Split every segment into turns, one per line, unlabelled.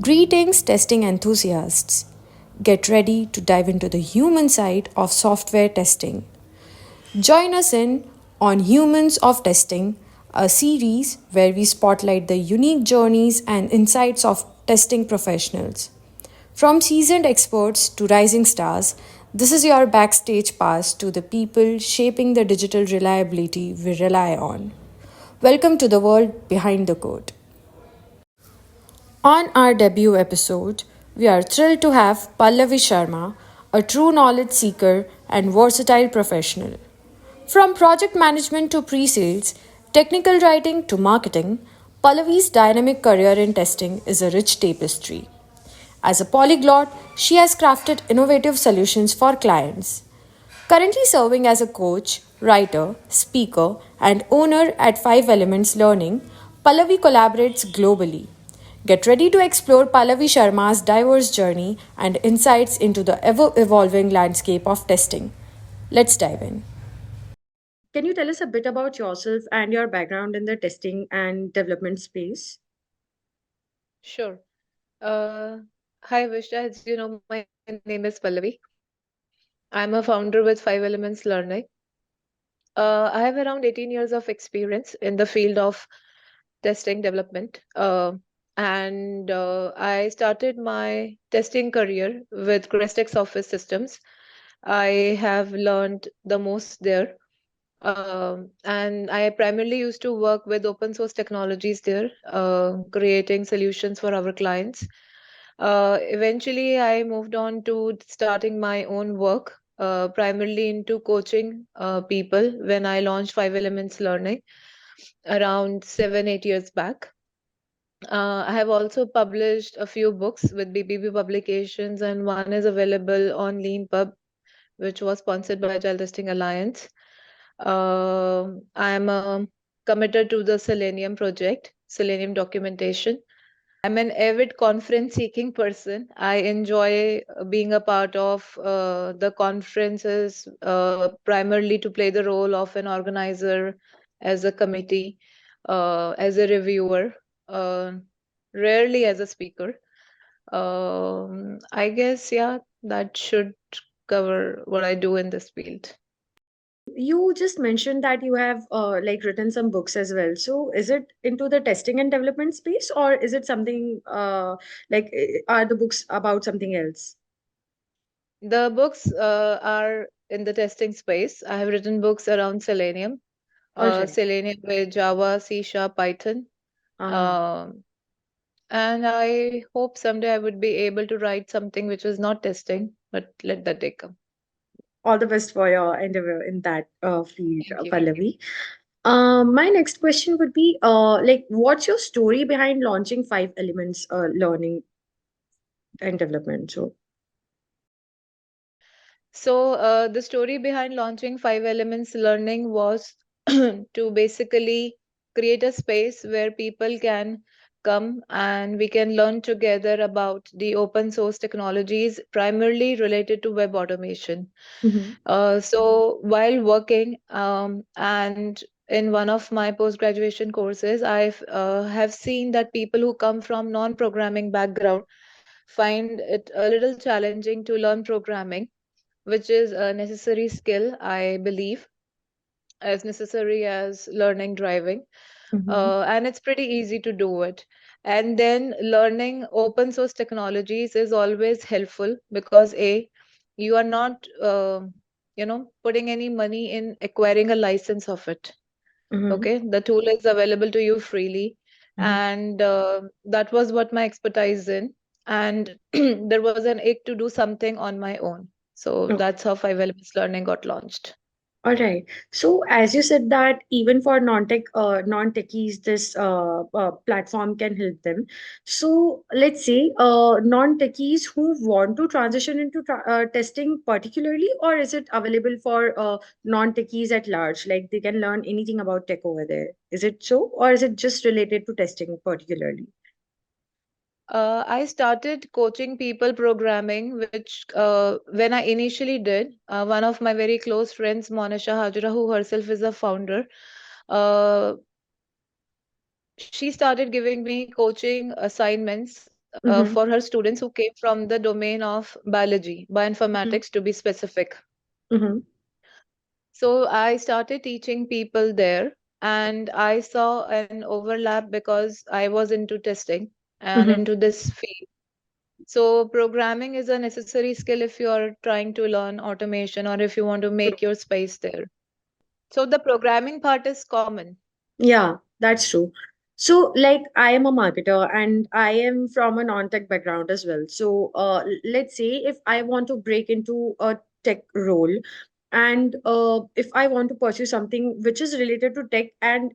Greetings, testing enthusiasts. Get ready to dive into the human side of software testing. Join us in On Humans of Testing, a series where we spotlight the unique journeys and insights of testing professionals. From seasoned experts to rising stars, this is your backstage pass to the people shaping the digital reliability we rely on. Welcome to the world behind the code. On our debut episode, we are thrilled to have Pallavi Sharma, a true knowledge seeker and versatile professional. From project management to pre sales, technical writing to marketing, Pallavi's dynamic career in testing is a rich tapestry. As a polyglot, she has crafted innovative solutions for clients. Currently serving as a coach, writer, speaker, and owner at 5 Elements Learning, Pallavi collaborates globally. Get ready to explore Pallavi Sharma's diverse journey and insights into the ever evolving landscape of testing. Let's dive in. Can you tell us a bit about yourself and your background in the testing and development space?
Sure. Uh, Hi, Vishta. As you know, my name is Pallavi. I'm a founder with Five Elements Learning. I have around 18 years of experience in the field of testing development. And I started my testing career with Crestex Office Systems. I have learned the most there. And I primarily used to work with open source technologies there, creating solutions for our clients. Eventually, I moved on to starting my own work, primarily into coaching people when I launched Five Elements Learning around 7, 8 years back. I have also published a few books with BBB Publications, and one is available on LeanPub, which was sponsored by Agile Testing Alliance. I'm committed to the Selenium project, Selenium documentation. I'm an avid conference seeking person. I enjoy being a part of the conferences, primarily to play the role of an organizer, as a committee, as a reviewer, uh, rarely as a speaker. I guess, yeah, that should cover what I do in this field.
You just mentioned that you have written some books as well. So is it into the testing and development space, or is it something are the books about something else?
The books are in the testing space. I have written books around Selenium,
All right.
Selenium with Java, C Sharp, Python.
Uh,
Um, and I hope someday I would be able to write something which is not testing, but let that day come.
all the best for your endeavor in that field,
Thank you.
Pallavi. My next question would be what's your story behind launching Five Elements Learning and Development? So,
So, the story behind launching Five Elements Learning was to basically create a space where people can come and we can learn together about the open source technologies, primarily related to web automation.
mhm,
So, while working and in one of my post graduation courses, I have seen that people who come from non programming background find it a little challenging to learn programming, which is a necessary skill, I believe, as necessary as learning driving.
mhm,
And it's pretty easy to do it. And then learning open source technologies is always helpful because you are not, putting any money in acquiring a license of it.
mhm,
Okay, the tool is available to you freely,
mhm.
and that was what my expertise in. And there was an ache to do something on my own. So
Okay.
that's how Five Elements Learning got launched.
All right. So, as you said that even for non-techies, this platform can help them. So, let's say non-techies who want to transition into testing particularly, or is it available for non-techies at large? Like they can learn anything about tech over there. Is it so, or is it just related to testing particularly?
I started coaching people programming, which when I initially did, one of my very close friends, Monisha Hajra, who herself is a founder, uh, she started giving me coaching assignments
Mm-hmm.
for her students who came from the domain of biology, bioinformatics to be specific.
Mm-hmm.
So I started teaching people there, and I saw an overlap because I was into testing and
Mm-hmm.
into this field. So programming is a necessary skill if you are trying to learn automation or if you want to make your space there. So the programming part is common.
Yeah, that's true. So, like, I am a marketer and I am from a non-tech background as well. So, let's say if I want to break into a tech role, and if I want to pursue something which is related to tech, and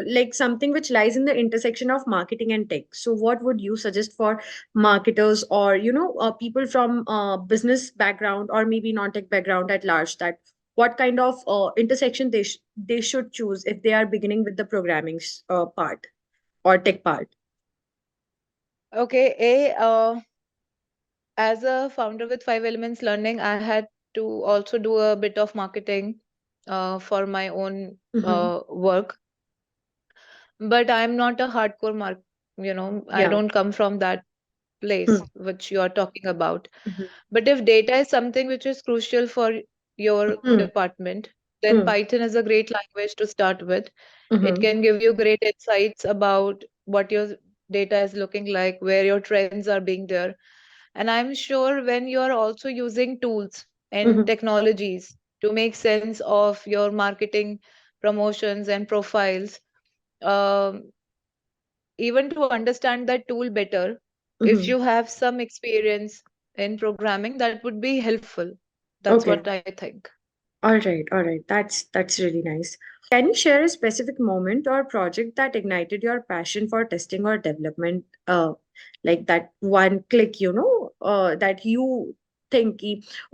like something which lies in the intersection of marketing and tech. So, what would you suggest for marketers, or people from business background, or maybe non-tech background at large, that what kind of intersection they should choose if they are beginning with the programming part or tech part?
Okay, as a founder with Five Elements Learning, I had to also do a bit of marketing for my own
Mm-hmm.
work. But I'm not a hardcore I
Yeah.
don't come from that place which you are talking about.
Mm-hmm.
But if data is something which is crucial for your department, then
Mm-hmm.
Python is a great language to start with. It
Mm-hmm.
can give you great insights about what your data is looking like, where your trends are being there. And I'm sure when you are also using tools and
Mm-hmm.
technologies to make sense of your marketing promotions and profiles, um, even to understand that tool better, if
Mm-hmm.
you have some experience in programming, that would be helpful. That's
Okay.
what I think.
All right, all right. That's really nice. Can you share a specific moment or project that ignited your passion for testing or development? Like that one click, that you think,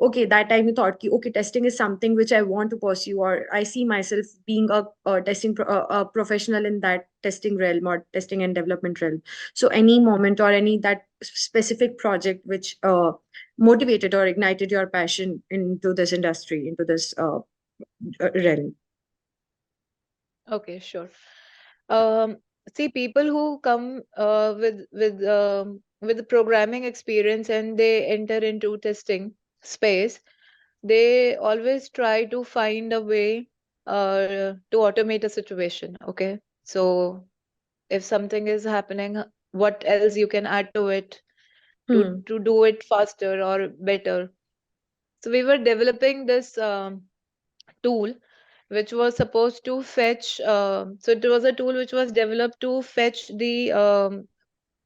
okay, that time you thought, okay, testing is something which I want to pursue, or I see myself being a a professional in that testing realm or testing and development realm. So any moment or any that specific project which motivated or ignited your passion into this industry, into this realm?
Okay, sure. Um, See, people who come with programming experience and they enter into testing space, they always try to find a way to automate a situation. Okay, so if something is happening, what else you can add to it
Hmm.
to do it faster or better. So we were developing this tool which was supposed to fetch. So it was a tool which was developed to fetch the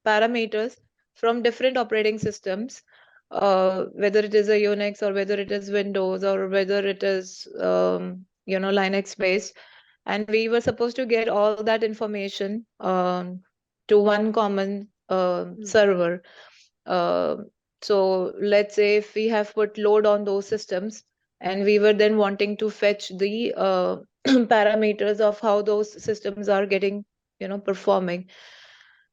parameters from different operating systems, whether it is a Unix or whether it is Windows or whether it is Linux based, and we were supposed to get all that information to one common
Hmm.
server. uh, so let's say if we have put load on those systems and we were then wanting to fetch the parameters of how those systems are getting performing.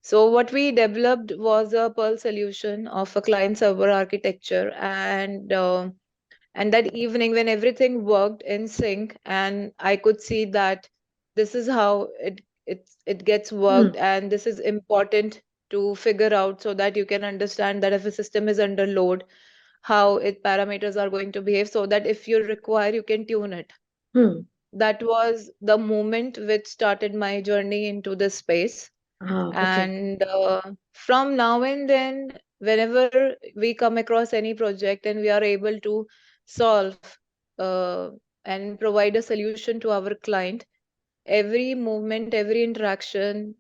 So what we developed was a Perl solution of a client server architecture, and that evening when everything worked in sync and I could see that this is how it gets
Hmm.
worked, and this is important to figure out so that you can understand that if a system is under load, how its parameters are going to behave, so that if you require you can tune it.
Hmm.
That was the moment which started my journey into this space.
Ah, okay.
And from now and then, whenever we come across any project and we are able to solve uh, and provide a solution to our client, every movement, every interaction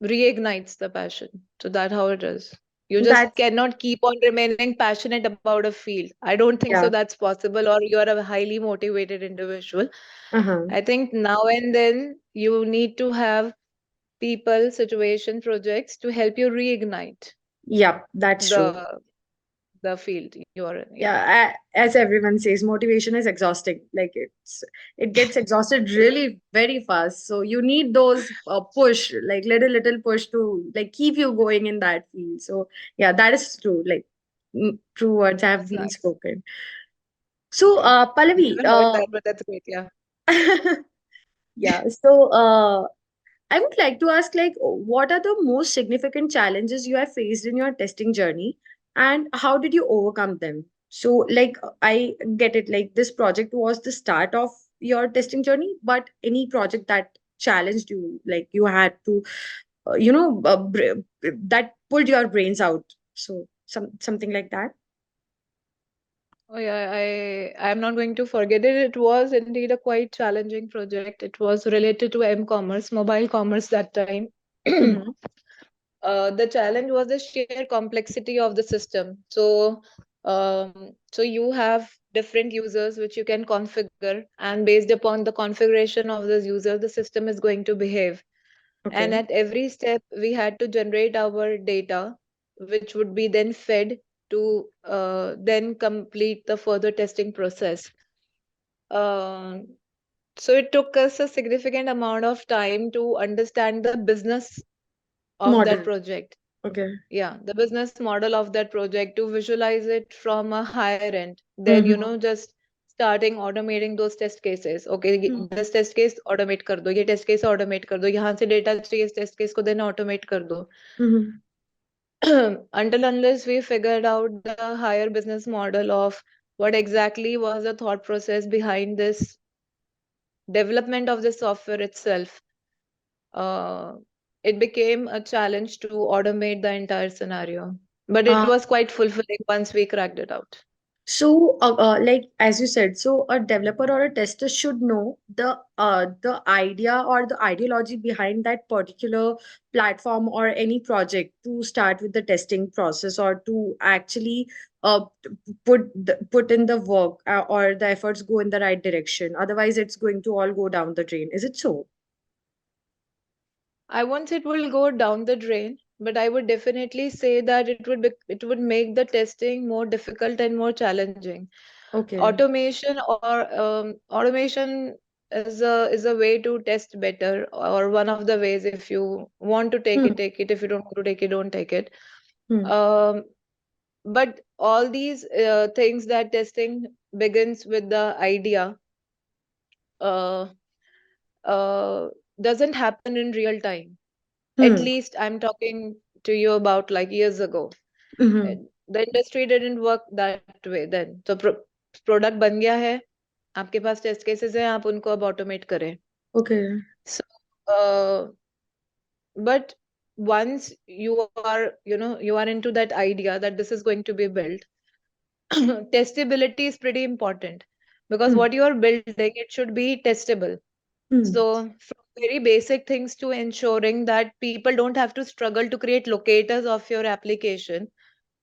reignites the passion. So that's how it is. You just
That's,
cannot keep on remaining passionate about a field. I don't think so
yeah.
that's possible, or you are a highly motivated individual.
Uh-huh.
I think now and then you need to have people, situation, projects to help you reignite
Yep, that's true.
the the field you are in. Yeah.
Yeah, as everyone says, motivation is exhausting. Like it gets exhausted really very fast. So you need those push, like little push to like keep you going in that field. So yeah, that is true. Like true words have
That's
been
nice.
spoken. So
Okay.
Pallavi,
Never heard that, but that's great. Yeah.
yeah. So I would like to ask, like, what are the most significant challenges you have faced in your testing journey, and how did you overcome them? So, like, I get it, like, this project was the start of your testing journey, but any project that challenged you, like, you had to, that pulled your brains out. So, something like that.
Oh yeah, I'm not going to forget it. It was indeed a quite challenging project. It was related to m-commerce, mobile commerce that time.
Mm-hmm.
The challenge was the sheer complexity of the system. So you have different users which you can configure, and based upon the configuration of those users, the system is going to behave. And
Okay.
at every step, we had to generate our data, which would be then fed to then complete the further testing process. Um, so it took us a significant amount of time to understand the business of that
Model.
project.
Okay.
Yeah, the business model of that project, to visualize it from a higher end, then
Mm-hmm.
just starting automating those test cases. Okay, this test case automate कर दो, ये test case automate कर दो, यहाँ से data चाहिए इस test case को then automate कर दो.
Mm-hmm.
Until unless we figured out the higher business model of what exactly was the thought process behind this development of the software itself, uh, it became a challenge to automate the entire scenario. But it was quite fulfilling once we cracked it out.
So, like as you said, so a developer or a tester should know the idea or the ideology behind that particular platform or any project to start with the testing process, or to actually put in the work, or the efforts go in the right direction. Otherwise, it's going to all go down the drain. Is it so?
I won't say it will go down the drain, but I would definitely say that it would make the testing more difficult and more challenging.
Okay.
Automation is a way to test better, or one of the ways. If you want to take
Hmm.
it, take it. If you don't want to take it, don't take it.
Hmm.
Um, but all these things that testing begins with the idea, uh, uh, doesn't happen in real time. At
Hmm.
least I'm talking to you about like years ago. Uh,
Hmm.
The industry didn't work that way then. So product बन गया है, आपके पास test cases हैं, आप उनको अब automate करें.
Okay.
So, but once you are into that idea that this is going to be built, testability is pretty important, because
Hmm.
what you are building, it should be testable.
Hmm.
So from very basic things to ensuring that people don't have to struggle to create locators of your application,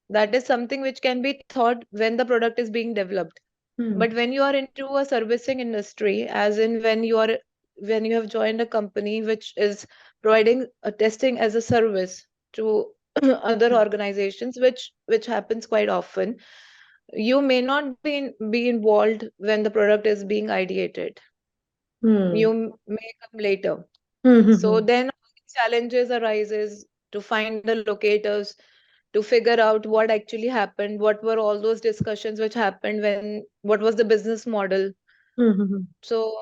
that is something which can be thought when the product is being developed.
Hmm.
But when you are into a servicing industry, as in when you have joined a company which is providing a testing as a service to other organizations, which happens quite often, you may not be involved when the product is being ideated.
Hmm.
You may come later.
Hmm. Hmm.
So
Hmm.
then challenges arises to find the locators, to figure out what actually happened, what were all those discussions which happened, what was the business model.
Hmm. Hmm. Hmm.
So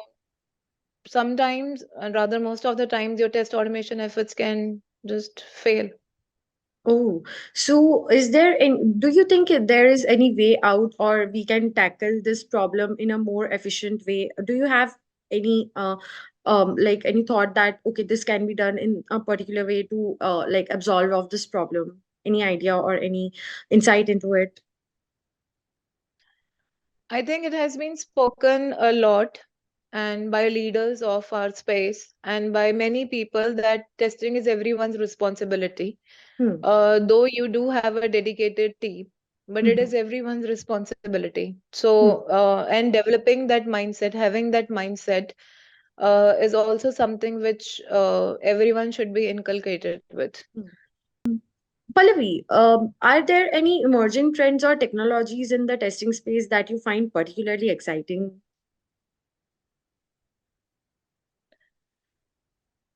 sometimes, and rather most of the times, your test automation efforts can just fail.
Oh, so do you think there is any way out, or we can tackle this problem in a more efficient way? Do you have any like any thought that okay, this can be done in a particular way to like absolve of this problem? Any idea or any insight into it?
I think it has been spoken a lot, and by leaders of our space and by many people, that testing is everyone's responsibility.
Hmm.
Though you do have a dedicated team, but it
Hmm.
is everyone's responsibility.
Hmm.
So, and developing that mindset, having that mindset, is also something which everyone should be inculcated with.
Hmm. Pallavi, are there any emerging trends or technologies in the testing space that you find particularly exciting?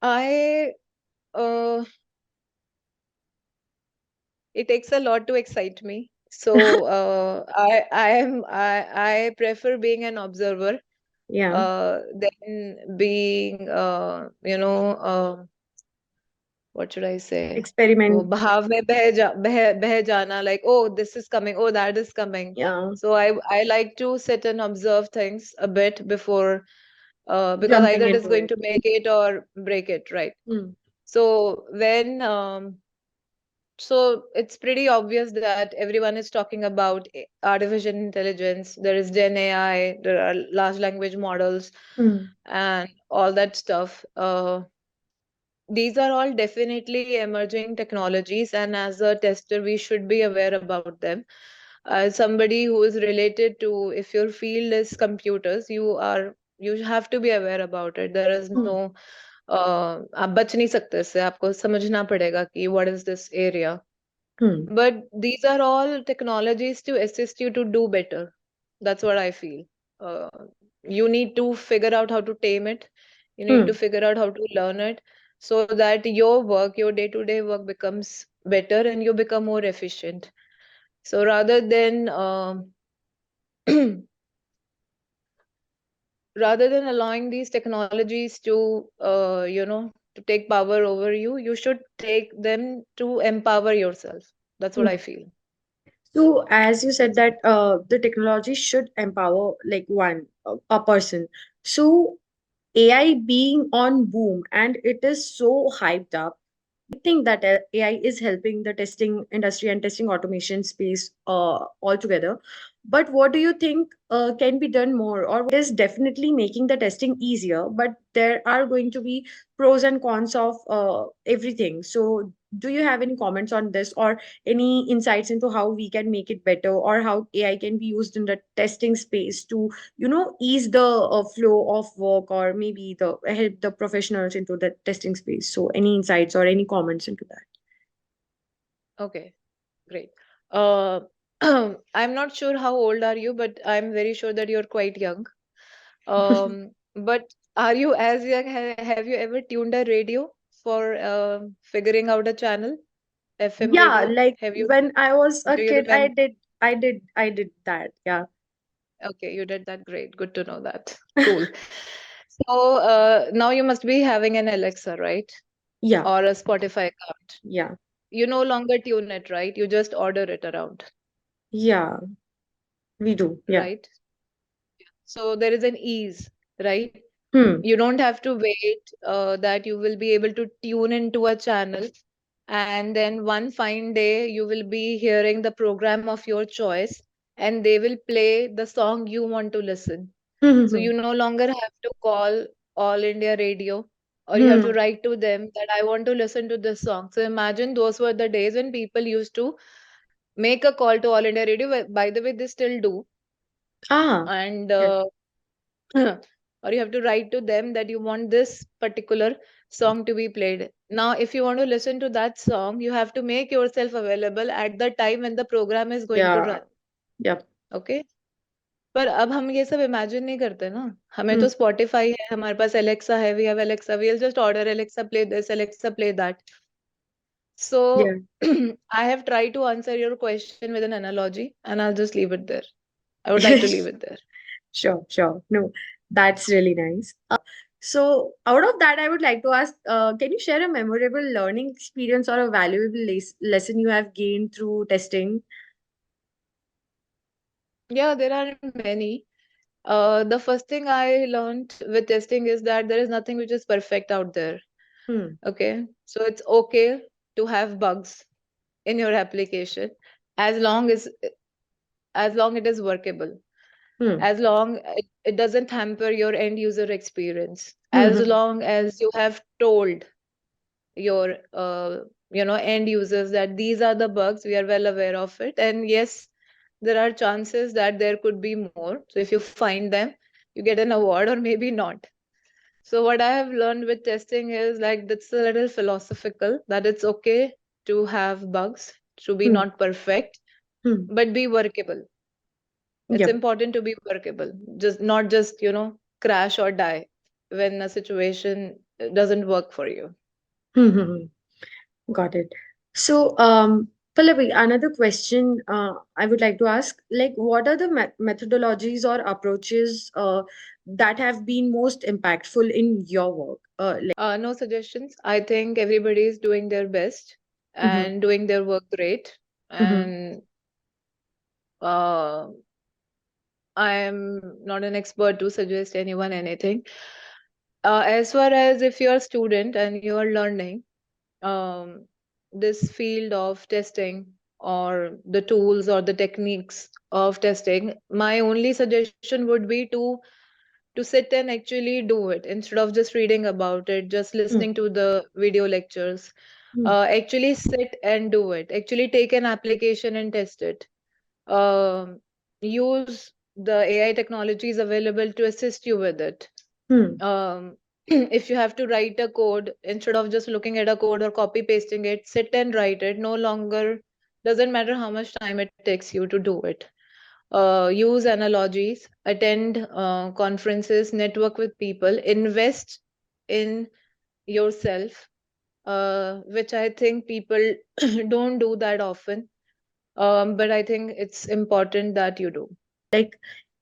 I It takes a lot to excite me. So I prefer being an observer
Yeah.
than being what should I say? वो
Experiment.
बहाव में बह जाना, like, oh, this is coming, oh, that is coming.
Yeah.
So I like to sit and observe things a bit before, because
Jumping
either it is
into
going
it.
to make it or break it, right?
Hmm.
So when so it's pretty obvious that everyone is talking about artificial intelligence. There is Gen AI, there are large language models,
Hmm.
and all that stuff. These are all definitely emerging technologies, and as a tester, we should be aware about them. As somebody who is related to, if your field is computers, you have to be aware about it. There is
Hmm.
no आप बच नहीं सकते इससे, आपको समझना पड़ेगा कि what is this area.
Hmm.
But these are all technologies to assist you to do better. That's what I feel. Uh, you need to figure out how to tame it. You need to
Hmm.
figure out how to learn it so that your work, your day-to-day work becomes better and you become more efficient. So rather than rather than allowing these technologies to to take power over you, you should take them to empower yourself. That's what
Hmm.
I feel.
So, as you said that the technology should empower like one a person. So, AI being on boom and it is so hyped up. Think that AI is helping the testing industry and testing automation space altogether. But what do you think can be done more, or is definitely making the testing easier? But there are going to be pros and cons of everything. So, do you have any comments on this, or any insights into how we can make it better, or how AI can be used in the testing space to ease the flow of work, or maybe the help the professionals into the testing space? So any insights or any comments into that?
Okay, great. Uh, I'm not sure how old are you, but I'm very sure that you're quite young. But are you as young? Have you ever tuned a radio for figuring out a channel? FM
Yeah,
radio?
like
Have you?
when I was a
Do you
kid,
remember?
I did that. Yeah.
Okay, you did that. Great. Good to know that. Cool. So now you must be having an Alexa, right?
Yeah.
Or a Spotify account.
Yeah.
You no longer tune it, right? You just order it around,
Yeah. We do. Yeah.
right? So there is an ease, right?
Hmm.
You don't have to wait that you will be able to tune into a channel, and then one fine day you will be hearing the program of your choice and they will play the song you want to listen. So
Hmm.
you no longer have to call All India Radio, or you have to
Hmm.
write to them that I want to listen to this song. So imagine those were the days when people used to make a call to All India Radio. By the way, they still do.
Ah.
And
Yeah.
or you have to write to them that you want this particular song to be played. Now, if you want to listen to that song, you have to make yourself available at the time when the program is going to
Yeah.
run.
Yep.
Okay. पर अब हम ये सब imagine नहीं करते ना. हमें
Hmm.
तो स्पॉटिफाई है, हमारे पास एलेक्सा है, we have Alexa, we'll just order Alexa play this, Alexa play that. So
Yeah.
I have tried to answer your question with an analogy and I'll just leave it there. I would like to leave it there.
Sure, sure. No, that's really nice. So, out of that, I would like to ask, can you share a memorable learning experience or a valuable lesson you have gained through testing?
Yeah, there are many. The first thing I learned with testing is that there is nothing which is perfect out there.
Hmm.
Okay. So it's okay to have bugs in your application as long as long it is workable,
Hmm.
as long it doesn't hamper your end user experience,
Hmm.
as
Hmm.
long as you have told your end users that these are the bugs, we are well aware of it, and yes, there are chances that there could be more. So if you find them, you get an award or maybe not. So what I have learned with testing is like that's a little philosophical, that it's okay to have bugs, to be
Hmm.
not perfect,
Hmm.
but be workable. It's
Yep.
important to be workable, just not just crash or die when a situation doesn't work for you.
Hmm. Hmm. Hmm. Got it. So, Pallavi, another question I would like to ask, like, what are the methodologies or approaches that have been most impactful in your work?
No suggestions. I think everybody is doing their best
Mhm,
and doing their work great.
mhm,
And uh, I am not an expert to suggest anyone anything. As far as if you're a student and you are learning um, this field of testing or the tools or the techniques of testing, my only suggestion would be to sit and actually do it instead of just reading about it, just
mm,
listening to the video lectures.
mm,
Actually sit and do it. Actually take an application and test it. Um, use the AI technologies available to assist you with it.
mm,
If you have to write a code, instead of just looking at a code or copy pasting it, sit and write it. No longer doesn't matter how much time it takes you to do it. Use analogies, attend conferences, network with people, invest in yourself, which I think people don't do that often. But I think it's important that you do.
like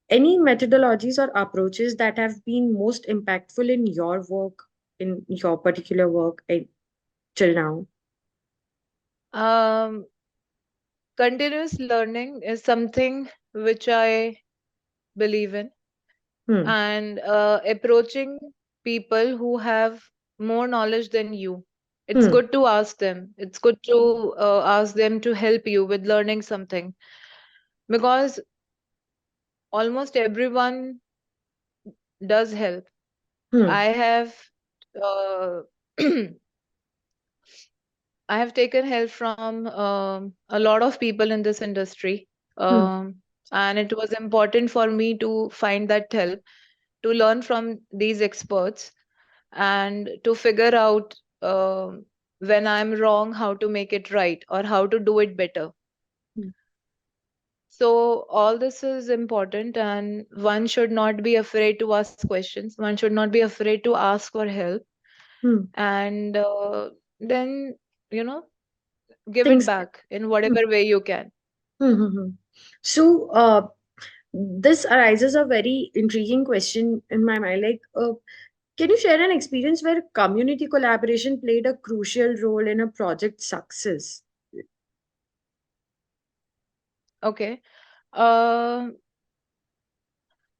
any methodologies or approaches that have been most impactful in your work, in your particular work till now?
Um, Continuous learning is something which I believe in,
Hmm.
and approaching people who have more knowledge than you. It's
Hmm.
good to ask them. It's good to ask them to help you with learning something, because almost everyone does help.
Hmm.
I have uh, I have taken help from a lot of people in this industry,
Hmm.
and it was important for me to find that help, to learn from these experts, and to figure out when I'm wrong, how to make it right or how to do it better.
Hmm.
So, all this is important, and one should not be afraid to ask questions. One should not be afraid to ask for help,
Hmm.
and then, you know, give it
Things.
back in
Hmm.
whatever way you can.
Hmm. Hmm, hmm. So, this arises a very intriguing question in my mind. Can you share an experience where community collaboration played a crucial role in a project success?
Okay. Uh,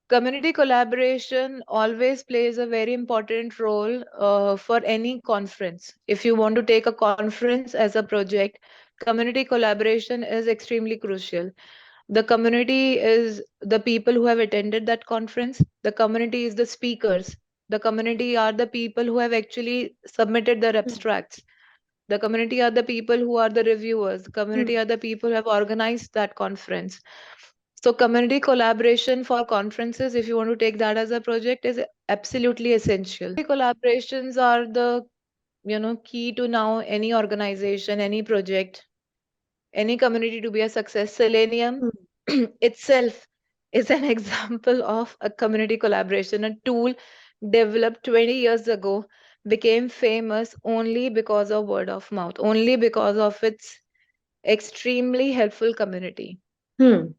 Community collaboration always plays a very important role for any conference. If you want to take a conference as a project, community collaboration is extremely crucial. The community is the people who have attended that conference, the community is the speakers, the community are the people who have actually submitted their
Hmm.
abstracts, the community are the people who are the reviewers, the
Hmm.
community are the people who have organized that conference. So community collaboration for conferences, if you want to take that as a project, is absolutely essential. Collaborations are the key to now any organization, any project, any community to be a success. Selenium
Hmm.
itself is an example of a community collaboration. A tool developed 20 years ago became famous only because of word of mouth, only because of its extremely helpful community.
Hmm.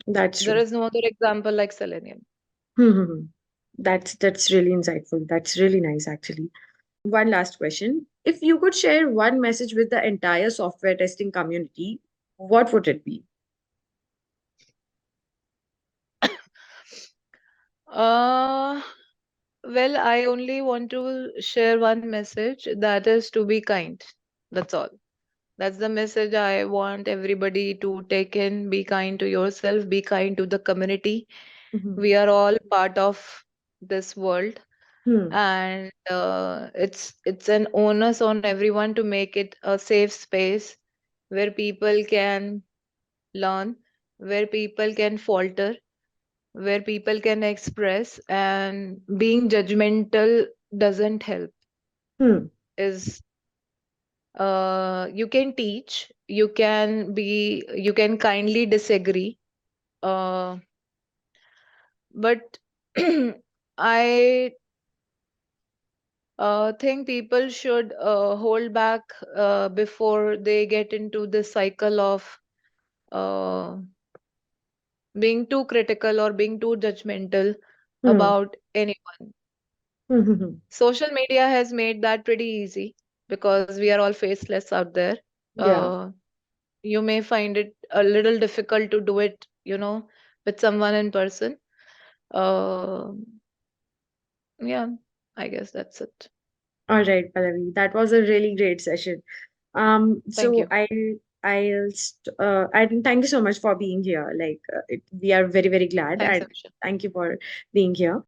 That's
There
true.
is no other example like Selenium.
Hmm. Hmm, hmm. That's really insightful. That's really nice, actually. One last question. If you could share one message with the entire software testing community, what would it be?
Uh, well, I only want to share one message, that is to be kind. That's all. That's the message I want everybody to take in. Be kind to yourself, be kind to the community.
Mhm.
We are all part of this world,
Hmm.
and it's an onus on everyone to make it a safe space where people can learn, where people can falter, where people can express, and being judgmental doesn't help.
Hmm.
Is You can teach, you can kindly disagree, uh, but I think people should hold back before they get into this cycle of uh, being too critical or being too judgmental.
Hmm.
about anyone.
Hmm, hmm, hmm.
Social media has made that pretty easy because we are all faceless out there.
Yeah.
You may find it a little difficult to do it, with someone in person. Uh, yeah, I guess that's it.
All right, Pallavi. That was a really great session.
Thank
So
you.
and thank you so much for being here. We are very, very glad,
Thanks,
and
Amisha.
thank you for being here.